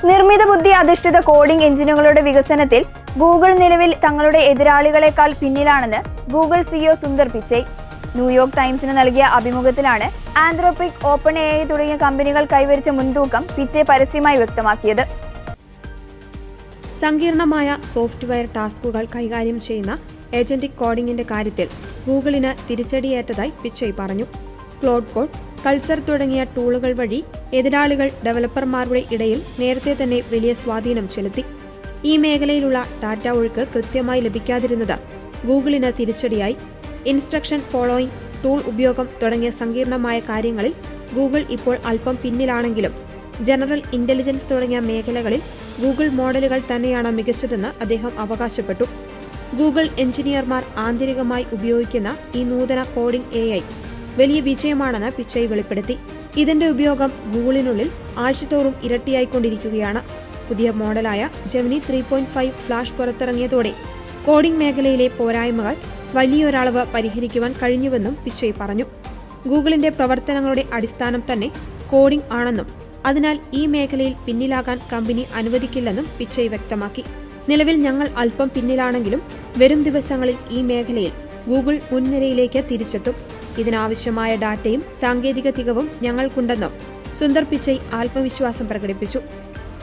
നിർമ്മിത ബുദ്ധി അധിഷ്ഠിത കോഡിംഗ് എഞ്ചിനുകളുടെ വികസനത്തിൽ ഗൂഗിൾ നിലവിൽ തങ്ങളുടെ എതിരാളികളെക്കാൾ പിന്നിലാണെന്ന് Google CEO Sundar Pichai New York ടൈംസിന് നൽകിയ അഭിമുഖത്തിലാണ് ആന്ത്രോപിക്, ഓപ്പൺ എഐ തുടങ്ങിയ കമ്പനികൾ കൈവരിച്ച മുൻതൂക്കം പിച്ചൈ പരസ്യമായി വ്യക്തമാക്കിയത്. സങ്കീർണമായ സോഫ്റ്റ്വെയർ ടാസ്കുകൾ കൈകാര്യം ചെയ്യുന്ന ഏജന്റിക് കോഡിംഗിന്റെ കാര്യത്തിൽ ഗൂഗിളിന് തിരിച്ചടിയേറ്റതായി പിച്ചൈ പറഞ്ഞു. ക്ലോഡ് കോഡ്, കൾസർ തുടങ്ങിയ ടൂളുകൾ വഴി എതിരാളികൾ ഡെവലപ്പർമാരുടെ ഇടയിൽ നേരത്തെ തന്നെ വലിയ സ്വാധീനം ചെലുത്തി. ഈ മേഖലയിലുള്ള ഡാറ്റ ഒഴുക്ക് കൃത്യമായി ലഭിക്കാതിരുന്നത് ഗൂഗിളിന് തിരിച്ചടിയായി. ഇൻസ്ട്രക്ഷൻ ഫോളോയിങ്, ടൂൾ ഉപയോഗം തുടങ്ങിയ സങ്കീർണമായ കാര്യങ്ങളിൽ ഗൂഗിൾ ഇപ്പോൾ അല്പം പിന്നിലാണെങ്കിലും ജനറൽ ഇന്റലിജൻസ് തുടങ്ങിയ മേഖലകളിൽ ഗൂഗിൾ മോഡലുകൾ തന്നെയാണ് മികച്ചതെന്ന് അദ്ദേഹം അവകാശപ്പെട്ടു. ഗൂഗിൾ എഞ്ചിനീയർമാർ ആന്തരികമായി ഉപയോഗിക്കുന്ന ഈ നൂതന കോഡിംഗ് എഐ വലിയ വിജയമാണെന്ന് പിച്ചൈ വെളിപ്പെടുത്തി. ഇതിന്റെ ഉപയോഗം ഗൂഗിളിനുള്ളിൽ ആഴ്ചതോറും ഇരട്ടിയായിക്കൊണ്ടിരിക്കുകയാണ്. പുതിയ മോഡലായ ജെമിനി 3.5 ഫ്ലാഷ് പുറത്തിറങ്ങിയതോടെ കോഡിംഗ് മേഖലയിലെ പോരായ്മകൾ വലിയൊരളവ് പരിഹരിക്കുവാൻ കഴിഞ്ഞുവെന്നും പിച്ചൈ പറഞ്ഞു. ഗൂഗിളിന്റെ പ്രവർത്തനങ്ങളുടെ അടിസ്ഥാനം തന്നെ കോഡിംഗ് ആണെന്നും അതിനാൽ ഈ മേഖലയിൽ പിന്നിലാകാൻ കമ്പനി അനുവദിക്കില്ലെന്നും പിച്ചൈ വ്യക്തമാക്കി. നിലവിൽ ഞങ്ങൾ അല്പം പിന്നിലാണെങ്കിലും വരും ദിവസങ്ങളിൽ ഈ മേഖലയിൽ ഗൂഗിൾ മുൻനിരയിലേക്ക് തിരിച്ചെത്തും. ഇതിനാവശ്യമായ ഡാറ്റയും സാങ്കേതിക തികവും ഞങ്ങൾക്കുണ്ടെന്നും സുന്ദർ പിച്ചൈ ആത്മവിശ്വാസം പ്രകടിപ്പിച്ചു.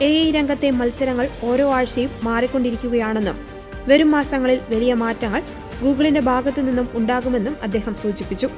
എഐ രംഗത്തെ മത്സരങ്ങൾ ഓരോ ആഴ്ചയും മാറിക്കൊണ്ടിരിക്കുകയാണെന്നും വരും മാസങ്ങളിൽ വലിയ മാറ്റങ്ങൾ ഗൂഗിളിന്റെ ഭാഗത്തു നിന്നും ഉണ്ടാകുമെന്നും അദ്ദേഹം സൂചിപ്പിച്ചു.